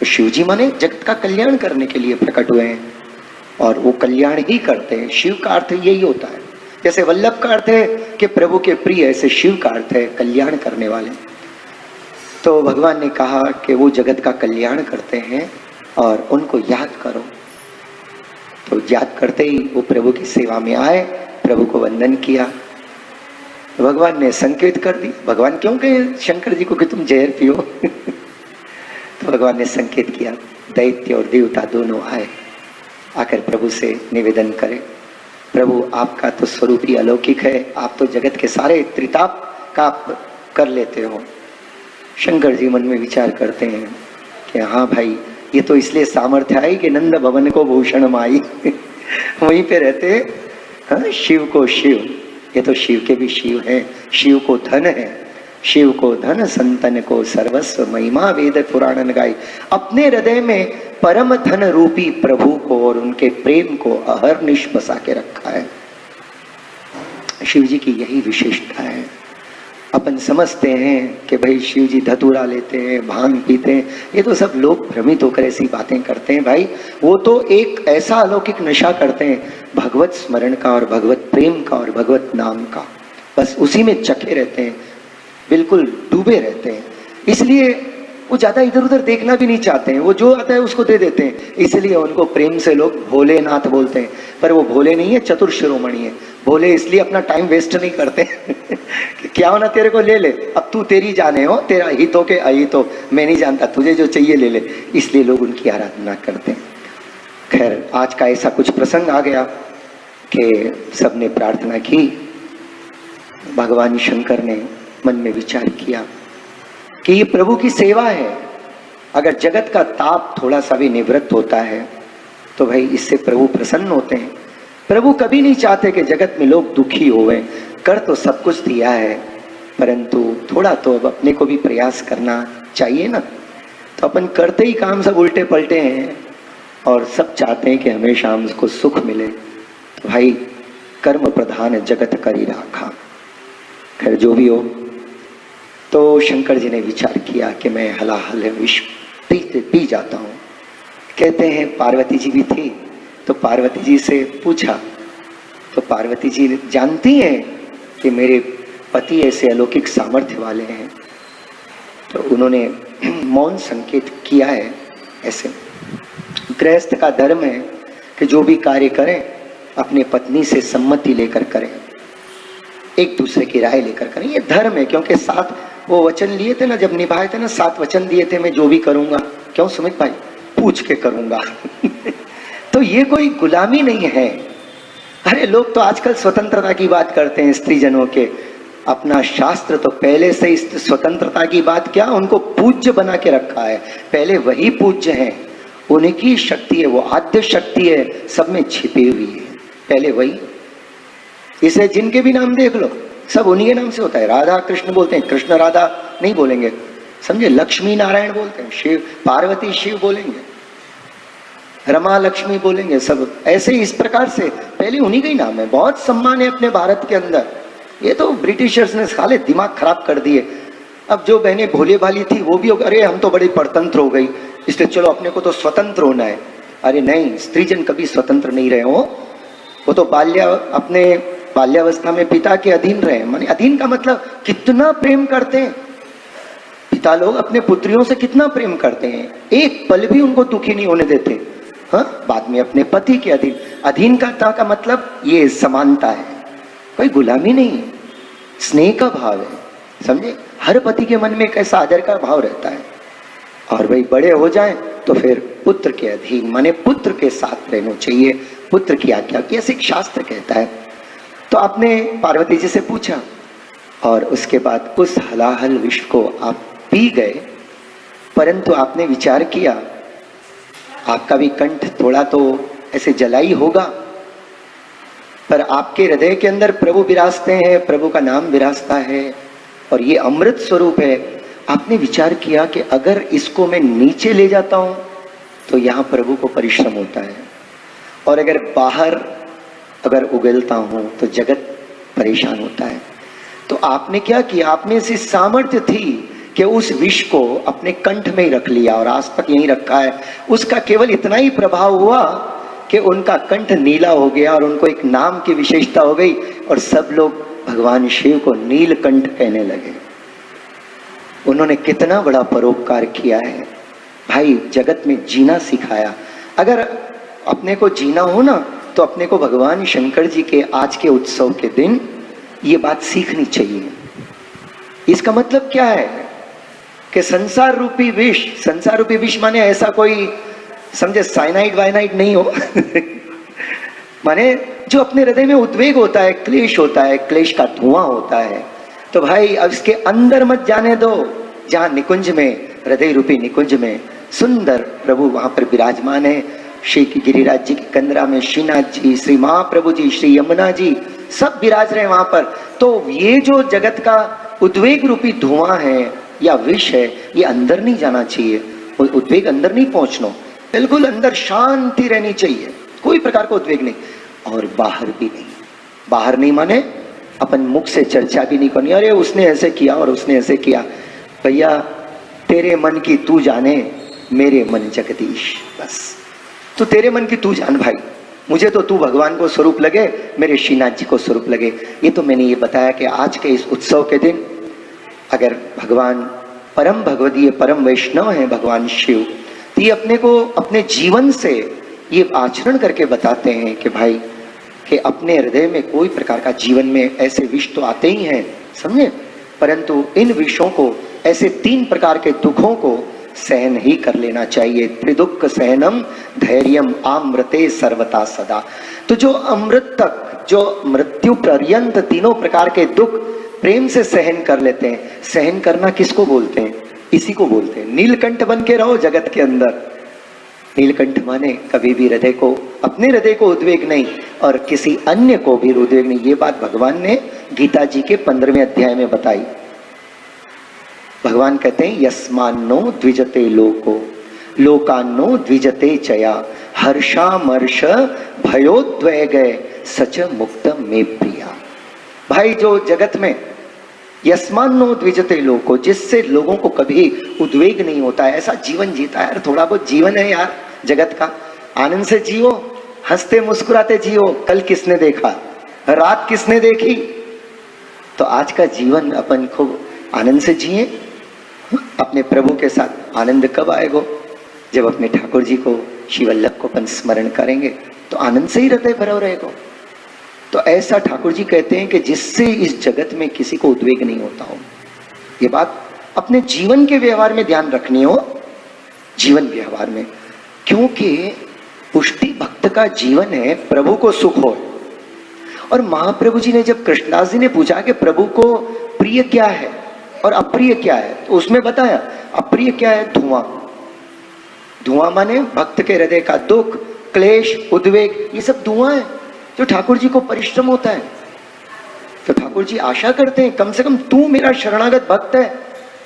तो शिव जी माने जगत का कल्याण करने के लिए प्रकट हुए हैं, और वो कल्याण ही करते हैं। शिव का अर्थ यही होता है, जैसे वल्लभ का अर्थ है कि प्रभु के प्रिय, ऐसे शिव का अर्थ है कल्याण करने वाले। तो भगवान ने कहा कि वो जगत का कल्याण करते हैं और उनको याद करो। तो याद करते ही वो प्रभु की सेवा में आए, प्रभु को वंदन किया। भगवान ने संकेत कर दी। भगवान क्यों कहे शंकर जी को कि तुम जहर पियो तो भगवान ने संकेत किया, दैत्य और देवता दोनों आए, आकर प्रभु से निवेदन करें, प्रभु आपका तो स्वरूप ही अलौकिक है, आप तो जगत के सारे त्रिताप का कर लेते हो। शंकर जी मन में विचार करते हैं कि हाँ भाई ये तो इसलिए सामर्थ्य आई कि नंद भवन को भूषण माई वहीं पे रहते। हाँ, शिव को शिव, ये तो शिव के भी शिव हैं, शिव को धन है, शिव को धन संतन को सर्वस्व, महिमा वेद पुराणन गाई। अपने हृदय में परम धन रूपी प्रभु को और उनके प्रेम को अहर्निश बसा के रखा है। शिव जी की यही विशेषता है। अपन समझते हैं कि भाई शिव जी धतूरा लेते हैं, भांग पीते हैं, ये तो सब लोग भ्रमित होकर ऐसी बातें करते हैं। भाई वो तो एक ऐसा अलौकिक नशा करते हैं भगवत स्मरण का और भगवत प्रेम का और भगवत नाम का, बस उसी में चखे रहते हैं, बिल्कुल डूबे रहते हैं। इसलिए वो ज्यादा इधर उधर देखना भी नहीं चाहते हैं, वो जो आता है उसको दे देते हैं। इसलिए उनको प्रेम से लोग भोलेनाथ बोलते हैं, पर वो भोले नहीं है, चतुर शिरोमणि है। भोले इसलिए अपना टाइम वेस्ट नहीं करते कि क्या होना तेरे को ले ले, अब तू तेरी जाने हो, तेरा हित हो के अहित हो मैं नहीं जानता, तुझे जो चाहिए ले ले, इसलिए लोग उनकी आराधना करते हैं। खैर आज का ऐसा कुछ प्रसंग आ गया कि सबने प्रार्थना की, भगवान शंकर ने मन में विचार किया कि ये प्रभु की सेवा है। अगर जगत का ताप थोड़ा सा भी निवृत्त होता है तो भाई इससे प्रभु प्रसन्न होते हैं। प्रभु कभी नहीं चाहते कि जगत में लोग दुखी होवें। कर तो सब कुछ दिया है, परंतु थोड़ा तो अब अपने को भी प्रयास करना चाहिए ना। तो अपन करते ही काम सब उल्टे पलटे हैं और सब चाहते हैं कि हमेशा हमको सुख मिले। तो भाई कर्म प्रधान जगत करी राखा। खैर जो भी हो, तो शंकर जी ने विचार किया कि मैं हलाहल विष पी जाता हूँ। कहते हैं पार्वती जी भी थी, तो पार्वती जी से पूछा, तो पार्वती जी जानती हैं कि मेरे पति ऐसे अलौकिक सामर्थ्य वाले हैं, तो उन्होंने मौन संकेत किया है। ऐसे गृहस्थ का धर्म है कि जो भी कार्य करें अपने पत्नी से सम्मति लेकर करें, एक दूसरे की राय लेकर करें। ये धर्म है, क्योंकि 7 वो वचन लिए थे ना, जब निभाए थे ना, 7 वचन दिए थे, मैं जो भी करूंगा, क्यों सुमित भाई, पूछ के करूंगा। तो ये कोई गुलामी नहीं है। अरे लोग तो आजकल स्वतंत्रता की बात करते हैं स्त्री जनों के। अपना शास्त्र तो पहले से इस स्वतंत्रता की बात क्या, उनको पूज्य बना के रखा है। पहले वही पूज्य हैं, उनकी शक्ति है, वो आद्य शक्ति है, सब में छिपी हुई है, पहले वही। इसे जिनके भी नाम देख लो, सब उन्हीं के नाम से होता है। राधा कृष्ण बोलते हैं, कृष्ण राधा नहीं बोलेंगे, समझे। लक्ष्मी नारायण बोलते हैं, शिव पार्वती शिव बोलेंगे, रमा लक्ष्मी बोलेंगे, सब ऐसे इस प्रकार से पहले उन्हीं का ही नाम है। बहुत सम्मान है अपने भारत के अंदर। ये तो ब्रिटिशर्स ने साले दिमाग खराब कर दिए। अब जो बहनें भोले भाली थी वो भी, अरे हम तो बड़ी परतंत्र हो गई, इसलिए चलो अपने को तो स्वतंत्र होना है। अरे नहीं, स्त्रीजन कभी स्वतंत्र नहीं रहे हो। वो तो अपने बाल्यावस्था में पिता के अधीन रहे। माने अधीन का मतलब कितना प्रेम करते हैं पिता लोग अपने पुत्रियों से, कितना प्रेम करते हैं, एक पल भी उनको दुखी नहीं होने देते। हाँ, बाद में अपने पति के अधीन। अधीन का मतलब ये समानता है, कोई गुलामी नहीं है, स्नेह का भाव है, समझे। हर पति के मन में एक ऐसा आदर का भाव रहता है। और भाई बड़े हो जाएं तो फिर पुत्र के अधीन, माने पुत्र के साथ रहना चाहिए, पुत्र की आज्ञा की, ऐसे शास्त्र कहता है। तो आपने पार्वती जी से पूछा और उसके बाद उस हलाहल विष को आप पी गए, परंतु आपने विचार किया, आपका भी कंठ थोड़ा तो ऐसे जलाई होगा, पर आपके हृदय के अंदर प्रभु विराजते हैं, प्रभु का नाम विराजता है और ये अमृत स्वरूप है। आपने विचार किया कि अगर इसको मैं नीचे ले जाता हूं तो यहाँ प्रभु को परिश्रम होता है, और अगर बाहर अगर उगलता हूं तो जगत परेशान होता है। तो आपने क्या किया, आपने ऐसी सामर्थ्य थी कि उस विष को अपने कंठ में ही रख लिया और आज तक यहीं रखा है। उसका केवल इतना ही प्रभाव हुआ कि उनका कंठ नीला हो गया और उनको एक नाम की विशेषता हो गई और सब लोग भगवान शिव को नीलकंठ कहने लगे। उन्होंने कितना बड़ा परोपकार किया है भाई, जगत में जीना सिखाया। अगर अपने को जीना हो ना तो अपने को भगवान शंकर जी के आज के उत्सव के दिन ये बात सीखनी चाहिए। इसका मतलब क्या है कि संसार रूपी विष माने ऐसा कोई समझे साइनाइड वाइनाइड नहीं हो माने जो अपने हृदय में उद्वेग होता है, क्लेश होता है, क्लेश का धुआं होता है, तो भाई अब इसके अंदर मत जाने दो। जहां निकुंज में, हृदय रूपी निकुंज में सुंदर प्रभु वहां पर विराजमान है। श्री गिरिराज जी की कंदरा में श्रीनाथ जी, श्री महाप्रभु जी, श्री यमुना जी सब विराज रहे वहां पर। तो ये जो जगत का उद्वेग रूपी धुआं है या विष है, ये अंदर नहीं जाना चाहिए। उद्वेग अंदर नहीं पहुंचना, बिल्कुल अंदर शांति रहनी चाहिए, कोई प्रकार का उद्वेग नहीं। और बाहर भी नहीं। बाहर नहीं माने अपन मुख से चर्चा भी नहीं करनी, अरे उसने ऐसे किया और उसने ऐसे किया। भैया तेरे मन की तू जाने, मेरे मन जगदीश। बस तो तेरे मन की तू जान भाई, मुझे तो तू भगवान को स्वरूप लगे, मेरे श्रीनाथ जी को स्वरूप लगे। ये तो मैंने ये बताया कि आज के इस उत्सव के दिन अगर भगवान परम भगवदीय परम वैष्णव है भगवान शिव, तो ये अपने को अपने जीवन से ये आचरण करके बताते हैं कि भाई कि अपने हृदय में कोई प्रकार का जीवन में ऐसे विष तो आते ही हैं, समझे, परंतु इन विषयों को, ऐसे 3 प्रकार के दुखों को सहन ही कर लेना चाहिए। त्रिदुख सहनम धैर्यम आमृते सर्वता सदा। तो जो अमृत तक, जो मृत्यु पर्यंत 3 प्रकार के दुख प्रेम से सहन कर लेते हैं। सहन करना किसको बोलते हैं? इसी को बोलते हैं नीलकंठ बन के रहो जगत के अंदर। नीलकंठ माने कभी भी हृदय को, अपने हृदय को उद्वेग नहीं और किसी अन्य को भी उद्वेग नहीं। ये बात भगवान ने गीता जी के 15वें अध्याय में बताई। भगवान कहते हैं यस्मान्नो द्विजते लोको लोकान्नो द्विजते चया हर्षामर्ष भयोद्वेगय सच मुक्त में प्रिया। भाई जो जगत में यस्मान्नो द्विजते लोको, जिससे लोगों को कभी उद्वेग नहीं होता, ऐसा जीवन जीता है। यार थोड़ा बहुत जीवन है यार जगत का, आनंद से जियो, हंसते मुस्कुराते जियो। कल किसने देखा, रात किसने देखी? तो आज का जीवन अपन खूब आनंद से जिए। अपने प्रभु के साथ आनंद कब आएगा? जब अपने ठाकुर जी को, श्री वल्लभ को अपन स्मरण करेंगे तो आनंद से ही हृदय भरा रहेगा। तो ऐसा ठाकुर जी कहते हैं कि जिससे इस जगत में किसी को उद्वेग नहीं होता हो। ये बात अपने जीवन के व्यवहार में ध्यान रखनी हो, जीवन व्यवहार में, क्योंकि पुष्टि भक्त का जीवन है प्रभु को सुख हो। और महाप्रभु जी ने जब कृष्णदास जी ने पूछा कि प्रभु को प्रिय क्या है और अप्रिय क्या है, तो उसमें बताया अप्रिय क्या है, धुआं। धुआं माने भक्त के हृदय का दुख, क्लेश, उद्वेग, ये सब धुआं है जो ठाकुर जी को परिश्रम होता है। तो ठाकुर जी आशा करते हैं कम से कम तू मेरा शरणागत भक्त है,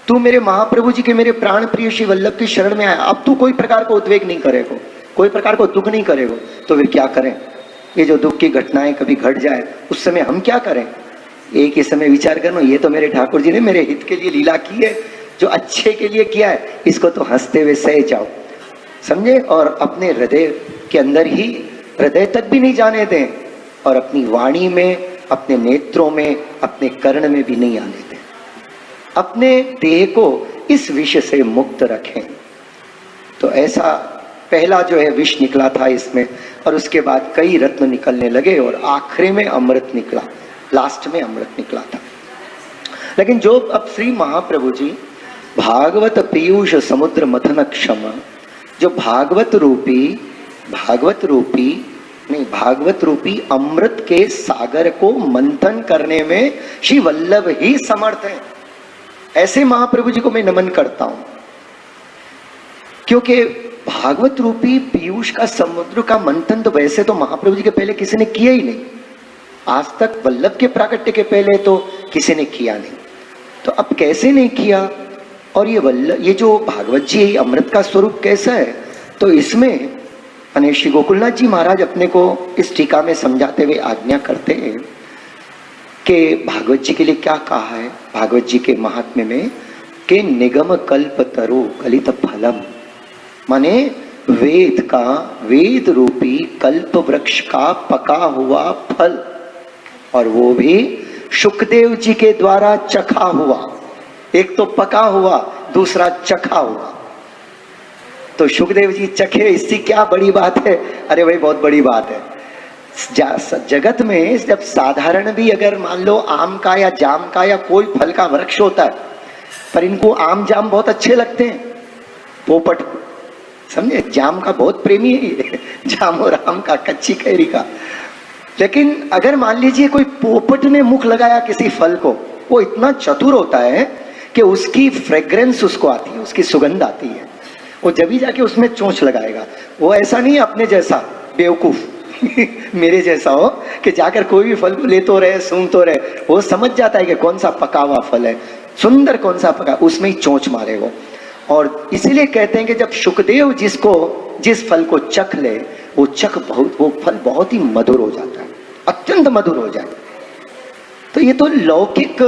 तू मेरे महाप्रभु जी के, मेरे प्राण प्रिय श्री वल्लभ की शरण में आया, अब तू कोई प्रकार को उद्वेग नहीं करेगा, कोई प्रकार को दुख नहीं करेगा। तो फिर क्या करें? ये जो दुख की घटनाएं कभी घट जाए उस समय हम क्या करें? एक ही समय विचार करना, ये तो मेरे ठाकुर जी ने मेरे हित के लिए लीला की है, जो अच्छे के लिए किया है, इसको तो हंसते हुए सह जाओ, समझे? और अपने हृदय के अंदर ही, हृदय तक भी नहीं जाने दें और अपनी वाणी में, अपने नेत्रों में, अपने कर्ण में भी नहीं आने दें। अपने देह को इस विष से मुक्त रखें। तो ऐसा पहला जो है विष निकला था इसमें, और उसके बाद कई रत्न निकलने लगे और आखिरी में अमृत निकला, लास्ट में अमृत निकला था। लेकिन जो अब श्री महाप्रभु जी भागवत पीयूष समुद्र मथन क्षम, जो भागवत रूपी अमृत के सागर को मंथन करने में श्री वल्लभ ही समर्थ हैं। ऐसे महाप्रभु जी को मैं नमन करता हूं, क्योंकि भागवत रूपी पीयूष का समुद्र का मंथन तो वैसे तो महाप्रभु जी के पहले किसी ने किया ही नहीं, आज तक वल्लभ के प्राकट्य के पहले तो किसी ने किया नहीं। तो अब कैसे नहीं किया? और ये जो भागवत जी अमृत का स्वरूप कैसा है, तो इसमें श्री गोकुलनाथ जी महाराज अपने को इस टीका में समझाते हुए आज्ञा करते हैं कि भागवत जी के लिए क्या कहा है भागवत जी के महात्म्य में, कि निगम कल्प तरु कलित फलम, माने वेद रूपी कल्प वृक्ष का पका हुआ फल, और वो भी शुकदेव जी के द्वारा चखा हुआ। एक तो पका हुआ, दूसरा चखा हुआ। तो शुकदेव जी चखे, इसकी क्या बड़ी बात है? अरे भाई बहुत बड़ी बात है। जगत में जब साधारण भी अगर मान लो आम का या जाम का या कोई फल का वृक्ष होता है, पर इनको आम जाम बहुत अच्छे लगते हैं, पोपट समझे, जाम का बहुत प्रेमी है जाम और आम का, कच्ची कैरी का। लेकिन अगर मान लीजिए कोई पोपट ने मुख लगाया किसी फल को, वो इतना चतुर होता है कि उसकी फ्रेग्रेंस उसको आती है, उसकी सुगंध आती है, वो जब ही जाके उसमें चोंच लगाएगा। वो ऐसा नहीं अपने जैसा बेवकूफ मेरे जैसा हो कि जाकर कोई भी फल को ले तो रहे, सूंघ तो रहे, वो समझ जाता है कि कौन सा पका हुआ फल है, सुंदर कौन सा पका, उसमें ही चोंच मारेगा। और इसीलिए कहते हैं कि जब शुकदेव जिस फल को चख ले, वो फल बहुत ही मधुर हो जाता है, अत्यंत मधुर हो जाए। तो ये तो लौकिक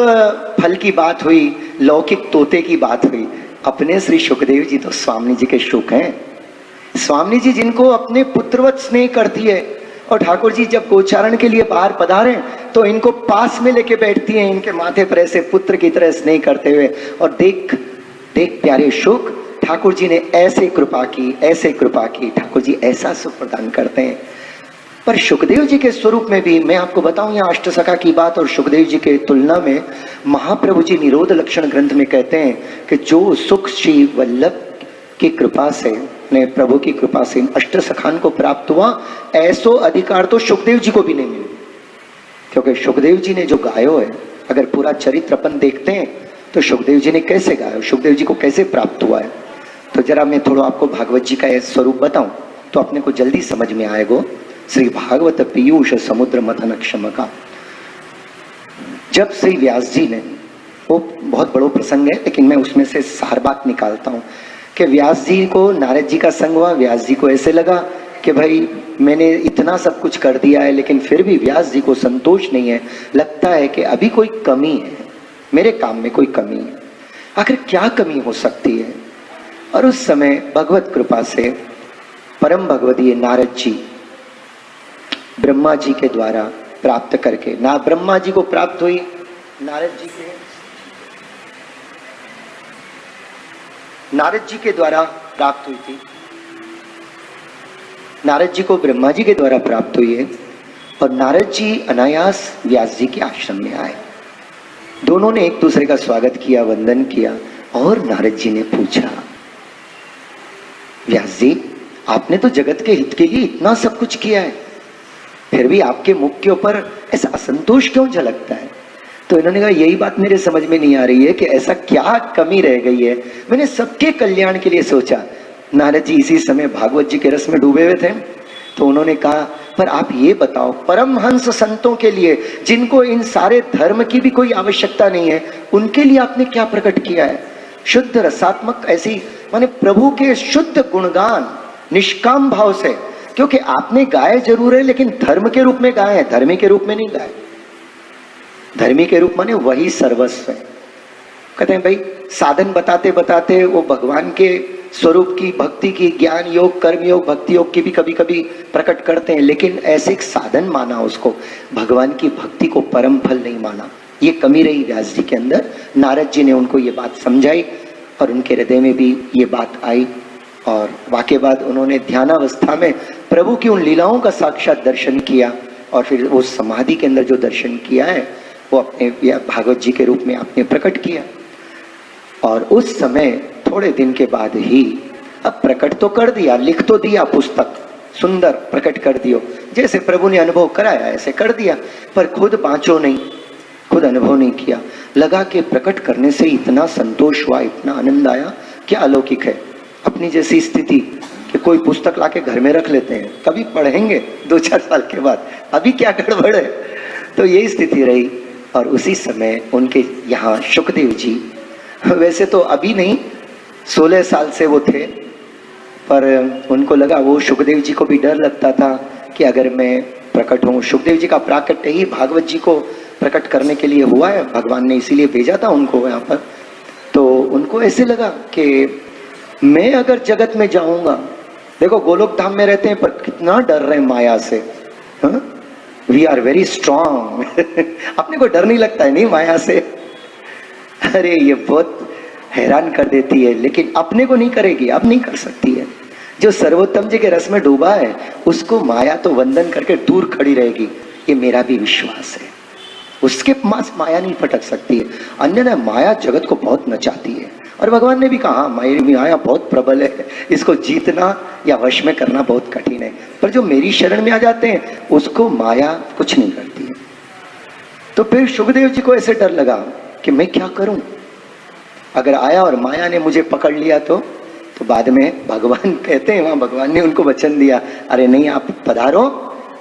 फल की बात हुई, लौकिक तोते की बात हुई। अपने श्री शुकदेव जी तो स्वामी जी के शुक हैं, स्वामी जी जिनको अपने पुत्रवत स्नेह करती है। और ठाकुर जी जब गोचारण के लिए बाहर पधारे तो इनको पास में लेके बैठती हैं, इनके माथे पर ऐसे पुत्र की तरह स्नेह करते हुए। और देख प्यारे शुक, ठाकुर जी ने ऐसे कृपा की, ठाकुर जी ऐसा सुख प्रदान करते हैं। पर शुकदेव जी के स्वरूप में भी मैं आपको बताऊं, यहाँ अष्टसखा की बात और शुकदेव जी के तुलना में महाप्रभु जी निरोध लक्षण ग्रंथ में कहते हैं कि जो सुख श्री वल्लभ की कृपा से, ने प्रभु की कृपा से अष्टसखान को प्राप्त हुआ, ऐसो अधिकार तो शुकदेव जी को भी नहीं मिले। क्योंकि शुकदेव जी ने जो गायो है, अगर पूरा चरित्र अपन देखते हैं तो सुखदेव जी ने कैसे गाया, सुखदेव जी को कैसे प्राप्त हुआ है, तो जरा मैं थोड़ा आपको भागवत जी का यह स्वरूप बताऊं तो अपने को जल्दी समझ में आएगा। श्री भागवत पीयूष समुद्र मथन क्षम का, जब श्री व्यास जी ने, वो बहुत बड़ो प्रसंग है लेकिन मैं उसमें से सार बात निकालता हूँ कि व्यास जी को नारद जी का संग हुआ। व्यास जी को ऐसे लगा कि भाई मैंने इतना सब कुछ कर दिया है लेकिन फिर भी व्यास जी को संतोष नहीं है, लगता है कि अभी कोई कमी है, मेरे काम में कोई कमी है, आखिर क्या कमी हो सकती है। और उस समय भगवत कृपा से परम भगवदीय नारद जी ब्रह्मा जी के द्वारा प्राप्त करके, ना ब्रह्मा जी को प्राप्त हुई नारद जी के द्वारा प्राप्त हुई थी, नारद जी को ब्रह्मा जी के द्वारा प्राप्त हुई है। और नारद जी अनायास व्यास जी के आश्रम में आए, दोनों ने एक दूसरे का स्वागत किया, वंदन किया। और नारद जी ने पूछा, व्यास जी आपने तो जगत के हित के लिए इतना सब कुछ किया है, फिर भी आपके मुख के ऊपर ऐसा असंतोष क्यों झलकता है। तो इन्होंने कहा यही बात मेरे समझ में नहीं आ रही है कि ऐसा क्या कमी रह गई है, मैंने सबके कल्याण के लिए सोचा। नारद जी इसी समय भागवत जी के रस में डूबे हुए थे, तो उन्होंने कहा पर आप ये बताओ, परमहंस संतों के लिए जिनको इन सारे धर्म की भी कोई आवश्यकता नहीं है, उनके लिए आपने क्या प्रकट किया है। शुद्ध रसात्मक ऐसी माने प्रभु के शुद्ध गुणगान निष्काम भाव से, क्योंकि आपने गाए जरूर है लेकिन धर्म के रूप में गाए हैं, धर्मी के रूप में नहीं गाए। धर्मी के रूप माने वही सर्वस्व है। कहते हैं भाई साधन बताते बताते वो भगवान के स्वरूप की, भक्ति की, ज्ञान योग, कर्म योग, भक्ति योग की भी कभी कभी प्रकट करते हैं, लेकिन ऐसे एक साधन माना उसको, भगवान की भक्ति को परम फल नहीं माना। ये कमी रही व्यास जी के अंदर। नारद जी ने उनको ये बात समझाई और उनके हृदय में भी ये बात आई। और वाकई बाद उन्होंने ध्यानावस्था में प्रभु की उन लीलाओं का साक्षात दर्शन किया और फिर वो समाधि के अंदर जो दर्शन किया है वो अपने भागवत जी के रूप में आपने प्रकट किया। और उस समय थोड़े दिन के बाद ही, अब प्रकट तो कर दिया, लिख तो दिया, पुस्तक सुंदर प्रकट कर दियो, जैसे प्रभु ने अनुभव कराया ऐसे कर दिया, पर खुद बाँचो नहीं, खुद अनुभव नहीं किया। लगा कि प्रकट करने से इतना संतोष हुआ, इतना आनंद आया, क्या अलौकिक है। अपनी जैसी स्थिति कि कोई पुस्तक लाके घर में रख लेते हैं, कभी पढ़ेंगे 2-4 साल के बाद, अभी क्या गड़बड़ है। तो यही स्थिति रही। और उसी समय उनके यहाँ सुखदेव जी, वैसे तो अभी नहीं 16 साल से वो थे, पर उनको लगा, वो सुखदेव जी को भी डर लगता था कि अगर मैं प्रकट हूँ, सुखदेव जी का प्राकट्य ही भागवत जी को प्रकट करने के लिए हुआ है, भगवान ने इसीलिए भेजा था उनको यहाँ पर। तो उनको ऐसे लगा कि मैं अगर जगत में जाऊंगा, देखो गोलोक धाम में रहते हैं पर कितना डर रहे हैं माया से, वी आर वेरी स्ट्रांग अपने को डर नहीं लगता है नहीं माया से, अरे ये बहुत हैरान कर देती है, लेकिन अपने को नहीं करेगी, अब नहीं कर सकती है। जो सर्वोत्तम जी के रस में डूबा है उसको माया तो वंदन करके दूर खड़ी रहेगी, ये मेरा भी विश्वास है। उसके पास माया नहीं फटक सकती है, अन्य माया जगत को बहुत नचाती है। और भगवान ने भी कहा मेरी माया बहुत प्रबल है, इसको जीतना या वश में करना बहुत कठिन है, पर जो मेरी शरण में आ जाते हैं उसको माया कुछ नहीं करती है। तो फिर सुखदेव जी को ऐसे डर लगा कि मैं क्या करूं, अगर आया और माया ने मुझे पकड़ लिया तो बाद में भगवान कहते हैं, वहां भगवान ने उनको वचन दिया, अरे नहीं आप पधारो,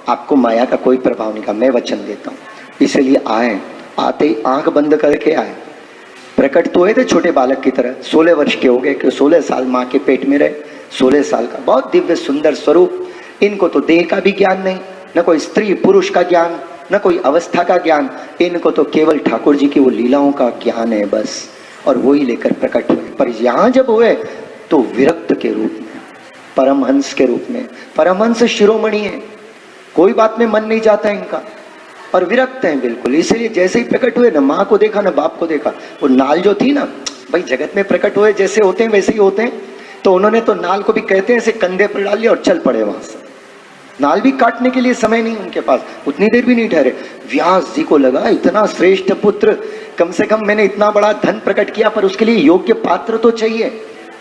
आपको माया का कोई प्रभाव नहीं, का मैं वचन देता हूँ। इसलिए आए, आते ही आंख बंद करके आए, प्रकट तो हुए थे छोटे बालक की तरह, 16 वर्ष के हो गए कि 16 साल माँ के पेट में रहे, 16 साल का बहुत दिव्य सुंदर स्वरूप। इनको तो देह का भी ज्ञान नहीं, न कोई स्त्री पुरुष का ज्ञान, न कोई अवस्था का ज्ञान, इनको तो केवल ठाकुर जी की वो लीलाओं का ज्ञान है बस, और वही लेकर प्रकट हुए। पर यहाँ जब हुए तो विरक्त के रूप में, परमहंस के रूप में। परमहंस शिरोमणि है, कोई बात में मन नहीं जाता इनका, और विरक्त हैं बिल्कुल। इसलिए जैसे ही प्रकट हुए, न माँ को देखा न बाप को देखा। वो नाल जो थी ना, भाई जगत में प्रकट हुए जैसे होते हैं वैसे ही होते हैं, तो उन्होंने तो नाल को भी कहते हैं ऐसे कंधे पर डाल लिया और चल पड़े वहां से। नाल भी काटने के लिए समय नहीं उनके पास, उतनी देर भी नहीं ठहरे। व्यास जी को लगा इतना श्रेष्ठ पुत्र, कम से कम मैंने इतना बड़ा धन प्रकट किया, पर उसके लिए योग्य पात्र तो चाहिए,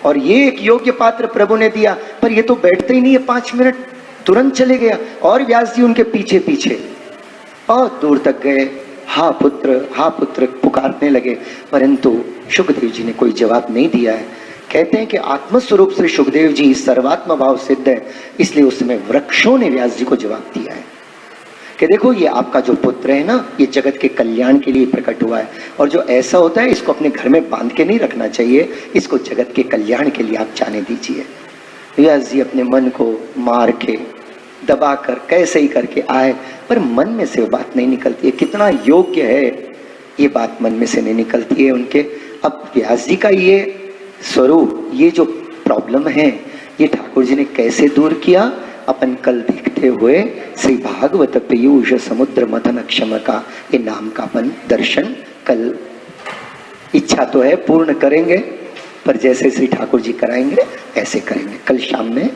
और ये एक योग्य पात्र प्रभु ने दिया, पर ये तो बैठते ही नहीं है 5 मिनट, तुरंत चले गया। और व्यास जी उनके पीछे पीछे और दूर तक गए, हा पुत्र पुकारने लगे, परंतु सुखदेव जी ने कोई जवाब नहीं दिया है। कहते हैं कि आत्मस्वरूप श्री सुखदेव जी सर्वात्म भाव सिद्ध है, इसलिए उसमें वृक्षों ने व्यास जी को जवाब दिया है कि देखो ये आपका जो पुत्र है ना, ये जगत के कल्याण के लिए प्रकट हुआ है, और जो ऐसा होता है इसको अपने घर में बांध के नहीं रखना चाहिए, इसको जगत के कल्याण के लिए आप जाने दीजिए। व्यास जी अपने मन को मार के दबा कर कैसे ही करके आए, पर मन में से वो बात नहीं निकलती है। कितना योग्य है ये बात मन में से नहीं निकलती है उनके। अब व्यास जी का ये स्वरूप, ये जो प्रॉब्लम है, ये ठाकुर जी ने कैसे दूर किया, अपन कल देखते हुए श्री भागवत पीयूष समुद्र मथन क्षम का ये नाम का अपन दर्शन कल, इच्छा तो है पूर्ण करेंगे, पर जैसे श्री ठाकुर जी कराएंगे ऐसे करेंगे। कल शाम में